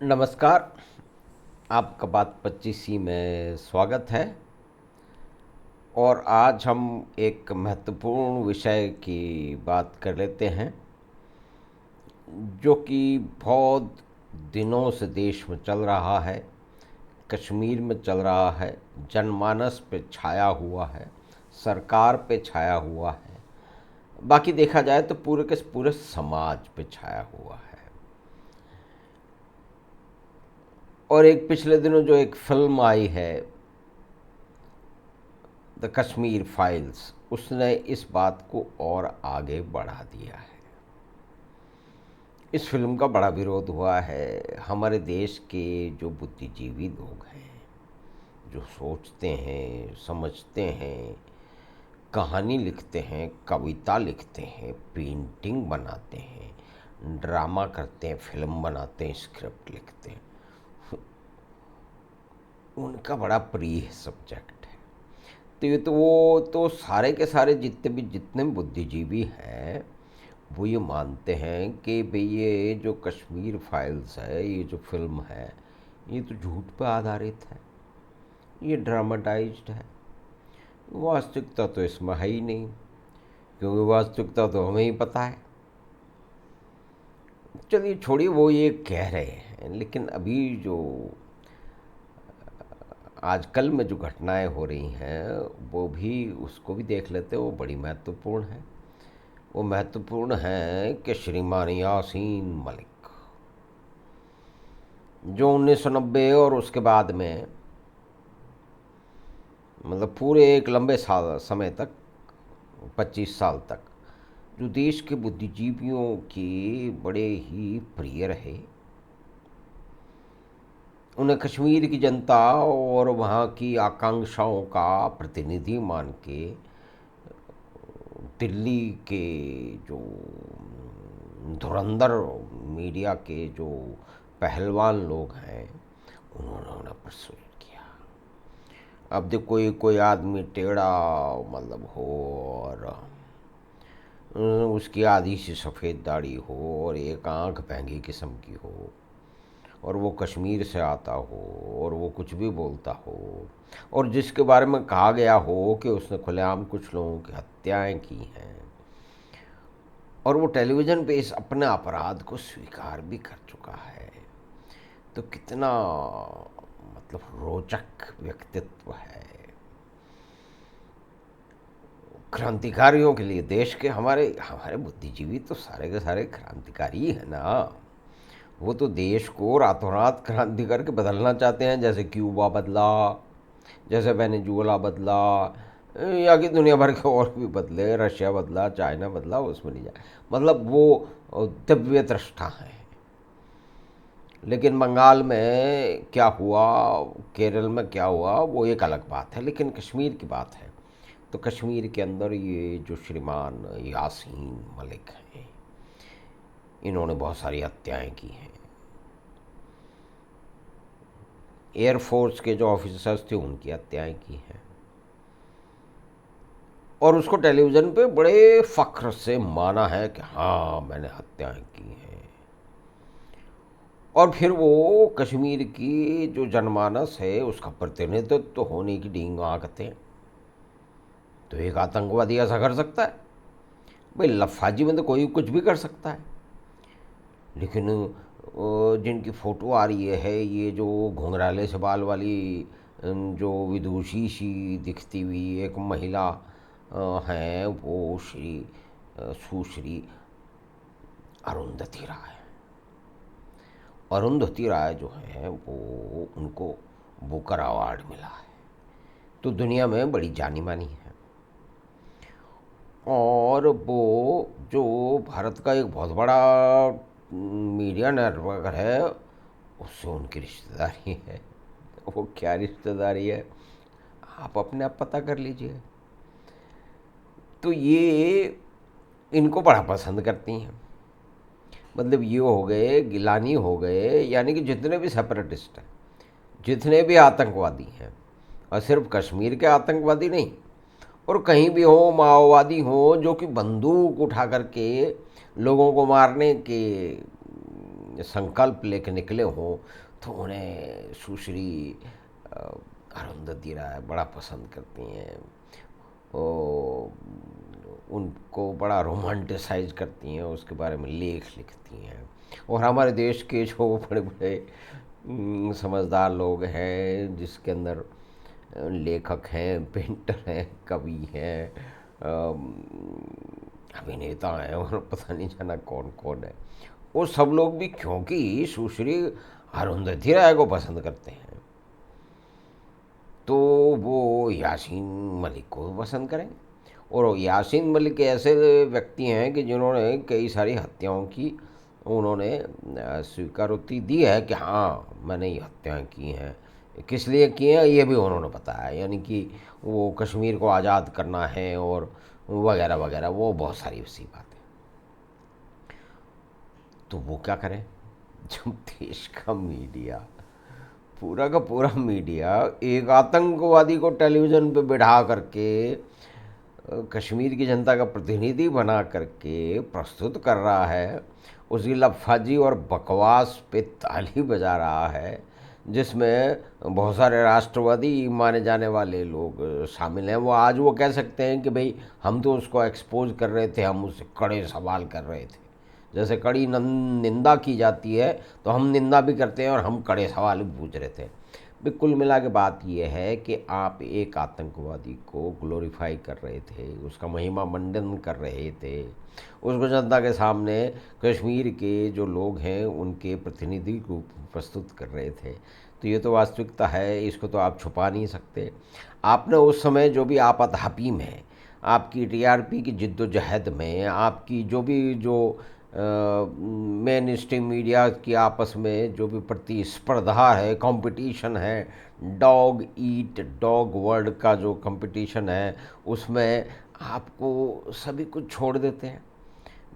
नमस्कार। आपका बात 25 में स्वागत है। और आज हम एक महत्वपूर्ण विषय की बात कर लेते हैं, जो कि बहुत दिनों से देश में चल रहा है, कश्मीर में चल रहा है, जनमानस पे छाया हुआ है, सरकार पे छाया हुआ है, बाकी देखा जाए तो पूरे के पूरे समाज पे छाया हुआ है। और एक पिछले दिनों जो एक फिल्म आई है, द कश्मीर फाइल्स, उसने इस बात को और आगे बढ़ा दिया है। इस फिल्म का बड़ा विरोध हुआ है। हमारे देश के जो बुद्धिजीवी लोग हैं, जो सोचते हैं, समझते हैं, कहानी लिखते हैं, कविता लिखते हैं, पेंटिंग बनाते हैं, ड्रामा करते हैं, फिल्म बनाते हैं, स्क्रिप्ट लिखते हैं, उनका बड़ा प्रिय सब्जेक्ट है। तो ये तो वो तो सारे के सारे जितने बुद्धिजीवी हैं, वो ये मानते हैं कि भाई ये जो कश्मीर फाइल्स है, ये जो फिल्म है, ये तो झूठ पर आधारित है, ये ड्रामाटाइज्ड है। वास्तविकता तो इसमें है ही नहीं, क्योंकि वास्तविकता तो हमें ही पता है। चलिए छोड़िए, वो ये कह रहे हैं, लेकिन अभी जो आजकल में जो घटनाएं हो रही हैं, वो भी उसको भी देख लेते हैं। वो बड़ी महत्वपूर्ण है। वो महत्वपूर्ण है कि श्रीमान यासीन मलिक, जो 1990 और उसके बाद में, मतलब पूरे एक लंबे साल समय तक, 25 साल तक, जो देश के बुद्धिजीवियों की बड़े ही प्रिय रहे। उन्हें कश्मीर की जनता और वहाँ की आकांक्षाओं का प्रतिनिधि मान के दिल्ली के जो धुरंधर मीडिया के जो पहलवान लोग हैं, उन्होंने उन्हें प्रस्तुत किया। अब देखो, कोई आदमी टेढ़ा मतलब हो, और उसकी आधी सी सफ़ेद दाढ़ी हो, और एक आंख भैंगी किस्म की हो, और वो कश्मीर से आता हो, और वो कुछ भी बोलता हो, और जिसके बारे में कहा गया हो कि उसने खुलेआम कुछ लोगों की हत्याएं की हैं, और वो टेलीविज़न पे इस अपने अपराध को स्वीकार भी कर चुका है, तो कितना मतलब रोचक व्यक्तित्व है। क्रांतिकारियों के लिए, देश के हमारे हमारे बुद्धिजीवी तो सारे के सारे क्रांतिकारी ही है ना। वो तो देश को रातों रात क्रांति करके बदलना चाहते हैं, जैसे क्यूबा बदला, जैसे वेनेजुएला बदला, या कि दुनिया भर के और भी बदले, रशिया बदला, चाइना बदला, उसमें नहीं जाए। मतलब वो दिव्य दृष्टा हैं। लेकिन बंगाल में क्या हुआ, केरल में क्या हुआ, वो एक अलग बात है। लेकिन कश्मीर की बात है, तो कश्मीर के अंदर ये जो श्रीमान यासीन मलिक हैं, इन्होंने बहुत सारी हत्याएं की हैं। एयरफोर्स के जो ऑफिसर्स थे, उनकी हत्याएं की हैं, और उसको टेलीविज़न पे बड़े फ़ख्र से माना है कि हाँ, मैंने हत्याएं की हैं। और फिर वो कश्मीर की जो जनमानस है, उसका प्रतिनिधित्व तो होने की डींग आंकते हैं। तो एक आतंकवादी ऐसा कर सकता है? भाई लफाजी में तो कोई कुछ भी कर सकता है। लेकिन जिनकी फ़ोटो आ रही है, ये जो घुंघराले से बाल वाली जो विदुषी सी दिखती हुई एक महिला हैं, वो सुश्री अरुंधति राय। अरुंधति राय जो है, वो उनको बुकर अवार्ड मिला है, तो दुनिया में बड़ी जानी मानी है। और वो जो भारत का एक बहुत बड़ा मीडिया नेटवर्क है, उससे उनकी रिश्तेदारी है। वो क्या रिश्तेदारी है, आप अपने आप पता कर लीजिए। तो ये इनको बड़ा पसंद करती हैं। मतलब ये हो गए, गिलानी हो गए, यानी कि जितने भी सेपरेटिस्ट हैं, जितने भी आतंकवादी हैं, और सिर्फ कश्मीर के आतंकवादी नहीं, और कहीं भी हो माओवादी हो, जो कि बंदूक उठा करके लोगों को मारने के संकल्प लेके निकले हों तो उन्हें सुश्री अ, अरुंधति राय बड़ा पसंद करती हैं। वो उनको बड़ा रोमांटिसाइज करती हैं, उसके बारे में लेख लिखती हैं। और हमारे देश के जो बड़े बड़े समझदार लोग हैं, जिसके अंदर लेखक हैं, पेंटर हैं, कवि हैं, अभिनेता हैं, और पता नहीं जाना कौन कौन है, वो सब लोग भी क्योंकि सुश्री अरुंधति राय को पसंद करते हैं तो वो यासीन मलिक को पसंद करें। और यासीन मलिक ऐसे व्यक्ति हैं कि जिन्होंने कई सारी हत्याओं की उन्होंने स्वीकारोक्ति दी है कि हाँ मैंने ये हत्याएँ की हैं, किस लिए की हैं ये भी उन्होंने बताया, यानी कि वो कश्मीर को आज़ाद करना है और वगैरह वगैरह, वो बहुत सारी उसी बात है। तो वो क्या करें जब देश का मीडिया, पूरा का पूरा मीडिया एक आतंकवादी को टेलीविज़न पे बिठा करके कश्मीर की जनता का प्रतिनिधि बना करके प्रस्तुत कर रहा है, उसकी लफाजी और बकवास पे ताली बजा रहा है, जिसमें बहुत सारे राष्ट्रवादी माने जाने वाले लोग शामिल हैं। वो आज वो कह सकते हैं कि भाई हम तो उसको एक्सपोज कर रहे थे, हम उससे कड़े सवाल कर रहे थे। जैसे कड़ी निंदा की जाती है तो हम निंदा भी करते हैं और हम कड़े सवाल भी पूछ रहे थे। कुल मिला के बात यह है कि आप एक आतंकवादी को ग्लोरीफाई कर रहे थे, उसका महिमा मंडन कर रहे थे, उसको जनता के सामने कश्मीर के जो लोग हैं उनके प्रतिनिधि को प्रस्तुत कर रहे थे। तो ये तो वास्तविकता है, इसको तो आप छुपा नहीं सकते। आपने उस समय जो भी आपाधापी में, आपकी टीआरपी की जिद्दोजहद में, आपकी जो भी जो मेन स्ट्रीम मीडिया की आपस में जो भी प्रतिस्पर्धा है, कंपटीशन है, डॉग ईट डॉग वर्ल्ड का जो कंपटीशन है, उसमें आपको सभी कुछ छोड़ देते हैं।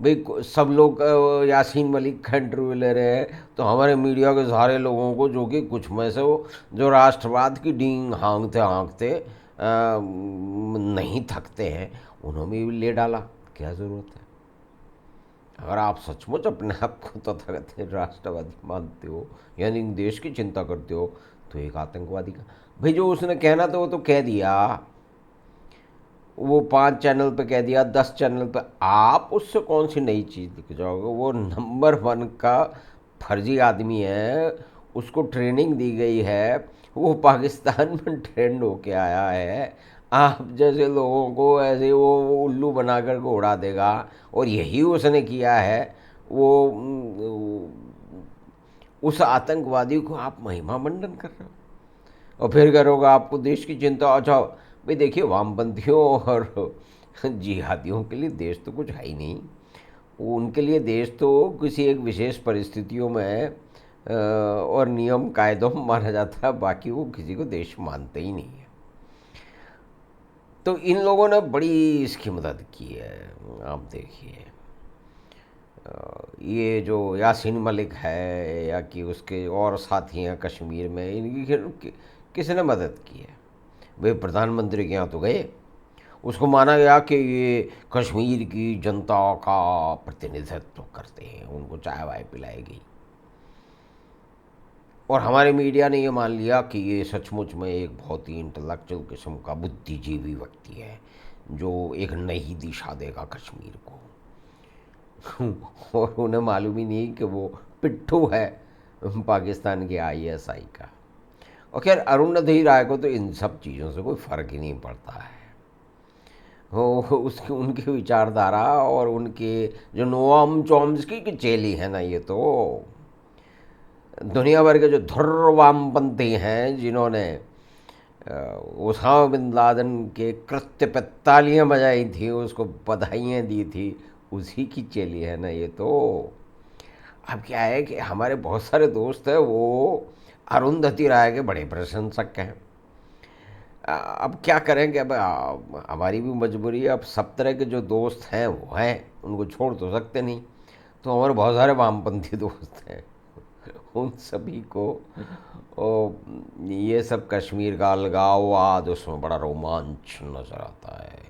भाई सब लोग यासीन मलिक का इंटरव्यू ले रहे हैं तो हमारे मीडिया के सारे लोगों को, जो कि कुछ में से वो जो राष्ट्रवाद की डींग हाँकते हाँकते नहीं थकते हैं, उन्होंने भी ले डाला। क्या ज़रूरत है? अगर आप सचमुच अपने आप को तथाकथित राष्ट्रवादी मानते हो, यानी देश की चिंता करते हो, तो एक आतंकवादी का भाई जो उसने कहना था वो तो कह दिया, वो 5 चैनल पे कह दिया, 10 चैनल पे, आप उससे कौन सी नई चीज़ लिख जाओगे? वो नंबर 1 का फर्जी आदमी है, उसको ट्रेनिंग दी गई है, वो पाकिस्तान में ट्रेंड होके आया है, आप जैसे लोगों को ऐसे वो उल्लू बना कर के उड़ा देगा। और यही उसने किया है। वो उस आतंकवादी को आप महिमा मंडन कर रहे हो और फिर करोगे आपको देश की चिंता। अच्छा भाई देखिए, वामपंथियों और जिहादियों के लिए देश तो कुछ है ही नहीं। उनके लिए देश तो किसी एक विशेष परिस्थितियों में और नियम कायदों में माना जाता है, बाकी वो किसी को देश मानते ही नहीं है। तो इन लोगों ने बड़ी इसकी मदद की है। आप देखिए ये जो यासीन मलिक है या कि उसके और साथी हैं कश्मीर में, इनकी किसने मदद की है? वे प्रधानमंत्री के यहाँ तो गए, उसको माना गया कि ये कश्मीर की जनता का प्रतिनिधित्व करते हैं, उनको चाय वाय पिलाई गई। और हमारे मीडिया ने ये मान लिया कि ये सचमुच में एक बहुत ही इंटेलेक्चुअल किस्म का बुद्धिजीवी व्यक्ति है जो एक नई दिशा देगा कश्मीर को। और उन्हें मालूम ही नहीं कि वो पिट्ठू है पाकिस्तान के आईएसआई का। और खैर अरुंधति राय को तो इन सब चीज़ों से कोई फ़र्क ही नहीं पड़ता है। वो उसकी उनकी विचारधारा और उनके जो नोआम चॉम्स्की की चेली है ना, ये तो दुनिया भर के जो धुर्र वामपंथी हैं जिन्होंने उसामा बिन लादेन के कृत्य पे तालियां बजाई थी, उसको बधाइयाँ दी थी, उसी की चेली है ना ये तो। अब क्या है कि हमारे बहुत सारे दोस्त हैं वो अरुंधति राय के बड़े प्रशंसक हैं। अब क्या करेंगे? अब हमारी भी मजबूरी है। अब सब तरह के जो दोस्त हैं वो हैं, उनको छोड़ तो सकते नहीं। तो हमारे बहुत सारे वामपंथी दोस्त हैं, उन सभी को ये सब कश्मीर का अलगाववाद, उसमें बड़ा रोमांच नज़र आता है।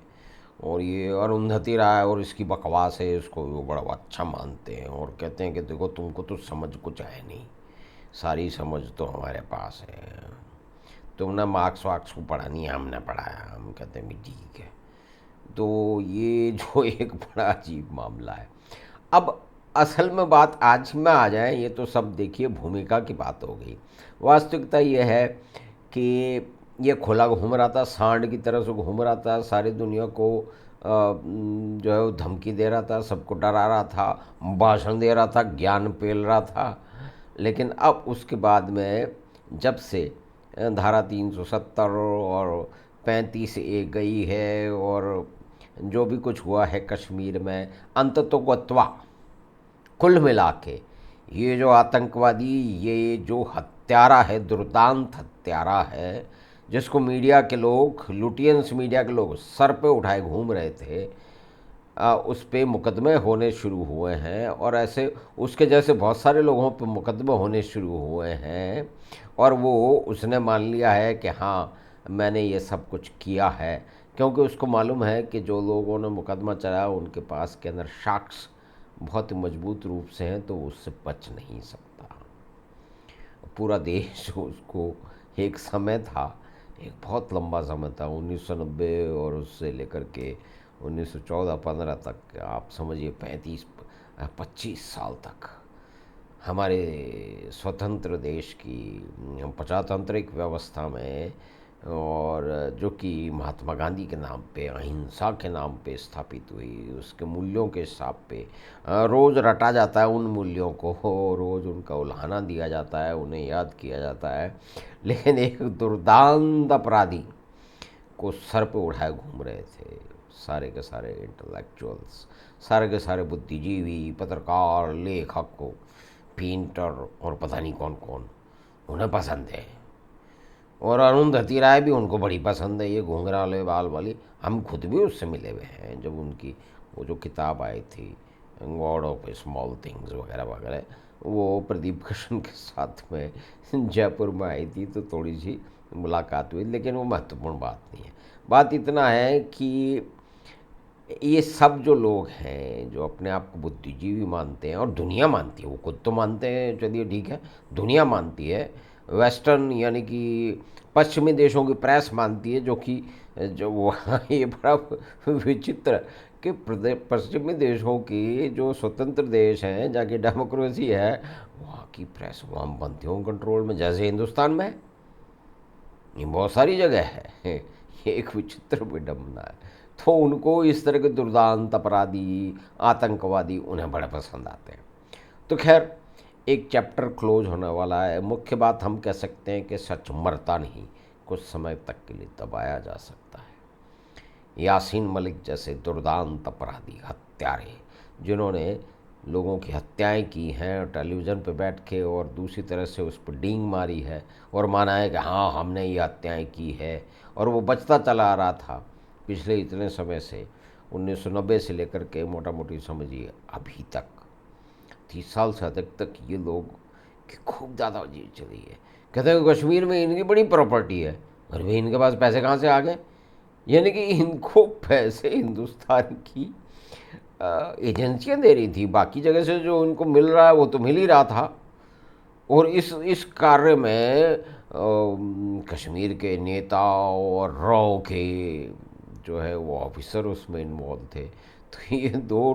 और ये अरुंधति राय और इसकी बकवास है, इसको वो बड़ा अच्छा मानते हैं और कहते हैं कि देखो तुमको तो समझ कुछ है नहीं, सारी समझ तो हमारे पास है, तुमने मार्क्स वार्क्स को पढ़ा नहीं, हमने पढ़ाया। हम कहते हैं भी ठीक है। तो ये जो एक बड़ा अजीब मामला है। अब असल में बात आज में आ जाए, ये तो सब देखिए भूमिका की बात हो गई। वास्तविकता ये है कि ये खुला घूम रहा था, सांड की तरह से घूम रहा था, सारी दुनिया को जो है वो धमकी दे रहा था, सबको डरा रहा था, भाषण दे रहा था, ज्ञान पेल रहा था। लेकिन अब उसके बाद में जब से धारा 370 और 35 गई है और जो भी कुछ हुआ है कश्मीर में, अंततोगत्वा कुल मिला के ये जो आतंकवादी, ये जो हत्यारा है, दुर्दांत हत्यारा है, जिसको मीडिया के लोग, लुटियंस मीडिया के लोग सर पे उठाए घूम रहे थे, उस पे मुकदमे होने शुरू हुए हैं और ऐसे उसके जैसे बहुत सारे लोगों पे मुकदमे होने शुरू हुए हैं। और वो उसने मान लिया है कि हाँ मैंने ये सब कुछ किया है, क्योंकि उसको मालूम है कि जो लोगों ने मुकदमा चलाया उनके पास के अंदर साक्ष्य बहुत ही मजबूत रूप से हैं, तो उससे बच नहीं सकता। पूरा देश उसको, एक समय था, एक बहुत लंबा समय था 1990 और उससे लेकर के 1914-15 तक, आप समझिए 35-25 साल तक हमारे स्वतंत्र देश की प्रजातांत्रिक व्यवस्था में, और जो कि महात्मा गांधी के नाम पे, अहिंसा के नाम पे स्थापित हुई, उसके मूल्यों के हिसाब पे रोज़ रटा जाता है उन मूल्यों को, रोज़ उनका उल्हाना दिया जाता है, उन्हें याद किया जाता है। लेकिन एक दुर्दांत अपराधी को सर पे उठाए घूम रहे थे सारे के सारे इंटेलेक्चुअल्स, सारे के सारे बुद्धिजीवी, पत्रकार, लेखक, पेंटर और पता नहीं कौन कौन, उन्हें पसंद है। और अरुंधति राय भी उनको बड़ी पसंद है, ये घुंघराले बाल वाली। हम खुद भी उससे मिले हुए हैं, जब उनकी वो जो किताब आई थी गॉड ऑफ स्मॉल थिंग्स वगैरह वगैरह, वो प्रदीप कृष्ण के साथ में जयपुर में आई थी, तो थोड़ी सी मुलाकात हुई, लेकिन वो महत्वपूर्ण बात नहीं है। बात इतना है कि ये सब जो लोग हैं जो अपने आप को बुद्धिजीवी मानते हैं, और दुनिया मानती है, वो खुद तो मानते हैं, चलिए ठीक है, दुनिया मानती है, वेस्टर्न यानी कि पश्चिमी देशों की प्रेस मानती है, जो कि जो वो ये बड़ा विचित्र कि पश्चिमी देशों की जो स्वतंत्र देश हैं, जहाँ की डेमोक्रेसी है, वहाँ की प्रेस वामपंथियों कंट्रोल में, जैसे हिंदुस्तान में ये बहुत सारी जगह है। ये एक विचित्र विडम्बना है। तो उनको इस तरह के दुर्दांत अपराधी, आतंकवादी उन्हें बड़े पसंद आते हैं। तो खैर, एक चैप्टर क्लोज होने वाला है। मुख्य बात हम कह सकते हैं कि सच मरता नहीं, कुछ समय तक के लिए दबाया जा सकता है। यासीन मलिक जैसे दुर्दांत अपराधी, हत्यारे, जिन्होंने लोगों की हत्याएं की हैं टेलीविज़न पे बैठ के, और दूसरी तरह से उस पर डींग मारी है और माना है कि हाँ हमने ये हत्याएं की है, और वो बचता चला आ रहा था पिछले इतने समय से, 1990 से लेकर के मोटा मोटी समझिए अभी तक 30 साल से अधिक तक ये लोग की खूब ज़्यादा जीत चली है। कहते हैं कि कश्मीर में इनकी बड़ी प्रॉपर्टी है, और भाई इनके पास पैसे कहाँ से आ गए? यानी कि इनको पैसे हिंदुस्तान की एजेंसियां दे रही थी, बाकी जगह से जो उनको मिल रहा है वो तो मिल ही रहा था। और इस कार्य में कश्मीर के नेता और रॉ के जो है वो ऑफिसर उसमें इन्वॉल्व थे। तो ये दो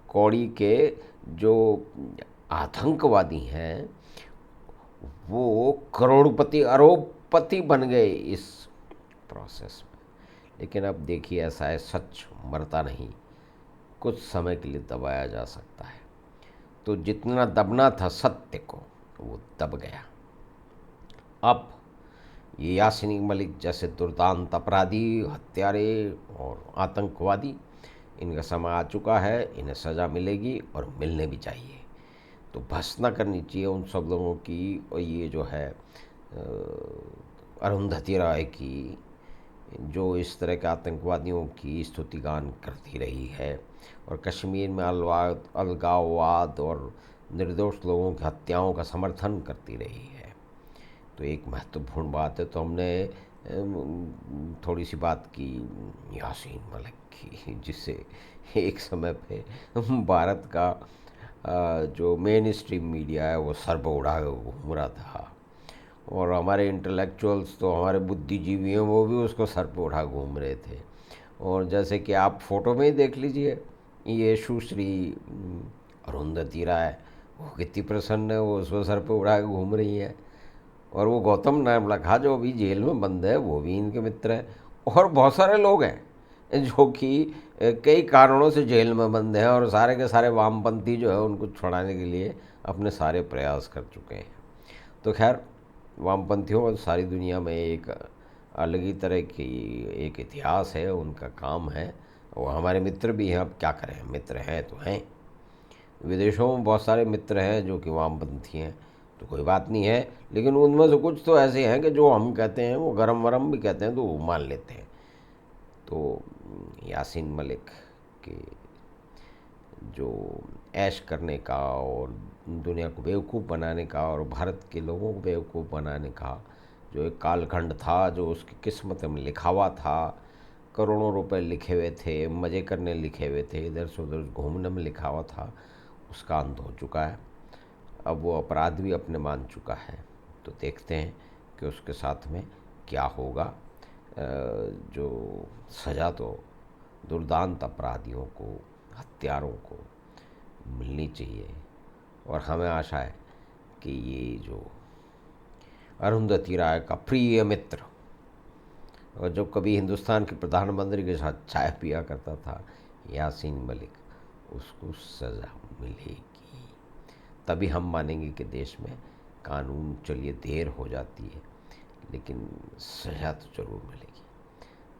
कौड़ी के जो आतंकवादी हैं वो करोड़पति अरबपति बन गए इस प्रोसेस में। लेकिन अब देखिए, ऐसा है, सच मरता नहीं, कुछ समय के लिए दबाया जा सकता है। तो जितना दबना था सत्य को, वो दब गया। अब ये यासीन मलिक जैसे दुर्दांत अपराधी, हत्यारे और आतंकवादी, इनका समय आ चुका है, इन्हें सज़ा मिलेगी और मिलने भी चाहिए। तो बस ना करनी चाहिए उन सब लोगों की। और ये जो है अरुंधति राय की, जो इस तरह के आतंकवादियों की स्तुतिगान करती रही है और कश्मीर में अलगाववाद और निर्दोष लोगों की हत्याओं का समर्थन करती रही है, तो एक महत्वपूर्ण बात है। तो हमने थोड़ी सी बात की यासीन मलिक की, जिससे एक समय पे भारत का जो मेन स्ट्रीम मीडिया है वो सर पर उड़ा के घूम रहा था, और हमारे इंटेलेक्चुअल्स तो हमारे बुद्धिजीवी हैं वो भी उसको सर पे उठा घूम रहे थे। और जैसे कि आप फोटो में ही देख लीजिए, ये सुश्री अरुंधति राय, वो कितनी प्रसन्न है, वो उसको सर पे उड़ा के घूम रही है। और वो गौतम नावलखा जो अभी जेल में बंद है वो भी इनके मित्र हैं। और बहुत सारे लोग हैं जो कि कई कारणों से जेल में बंद हैं, और सारे के सारे वामपंथी जो है उनको छुड़ाने के लिए अपने सारे प्रयास कर चुके हैं। तो खैर, वामपंथियों और सारी दुनिया में एक अलग ही तरह की एक इतिहास है, उनका काम है। वो हमारे मित्र भी हैं, अब क्या करें, मित्र हैं तो हैं। विदेशों में बहुत सारे मित्र हैं जो कि वामपंथी हैं, तो कोई बात नहीं है, लेकिन उनमें से कुछ तो ऐसे हैं कि जो हम कहते हैं वो गरम वरम भी कहते हैं तो वो मान लेते हैं। तो यासीन मलिक के जो ऐश करने का और दुनिया को बेवकूफ़ बनाने का और भारत के लोगों को बेवकूफ़ बनाने का जो एक कालखंड था, जो उसकी किस्मत में लिखा हुआ था, करोड़ों रुपए लिखे हुए थे, मज़े करने लिखे हुए थे, इधर से उधर घूमने में लिखा हुआ था, उसका अंत हो चुका है। अब वो अपराध भी अपने मान चुका है। तो देखते हैं कि उसके साथ में क्या होगा। जो सज़ा तो दुर्दांत अपराधियों को, हत्यारों को मिलनी चाहिए। और हमें आशा है कि ये जो अरुंधति राय का प्रिय मित्र, और जो कभी हिंदुस्तान के प्रधानमंत्री के साथ चाय पिया करता था, यासीन मलिक, उसको सज़ा मिलेगी। तभी हम मानेंगे कि देश में कानून, चलिए देर हो जाती है लेकिन सज़ा तो ज़रूर मिलेगी।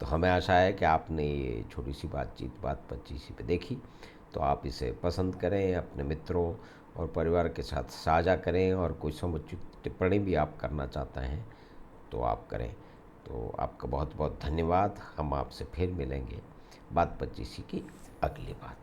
तो हमें आशा है कि आपने ये छोटी सी बातचीत बात 25 पे देखी, तो आप इसे पसंद करें, अपने मित्रों और परिवार के साथ साझा करें, और कोई समुचित टिप्पणी भी आप करना चाहते हैं तो आप करें। तो आपका बहुत बहुत धन्यवाद। हम आपसे फिर मिलेंगे बात 25 की अगली बात।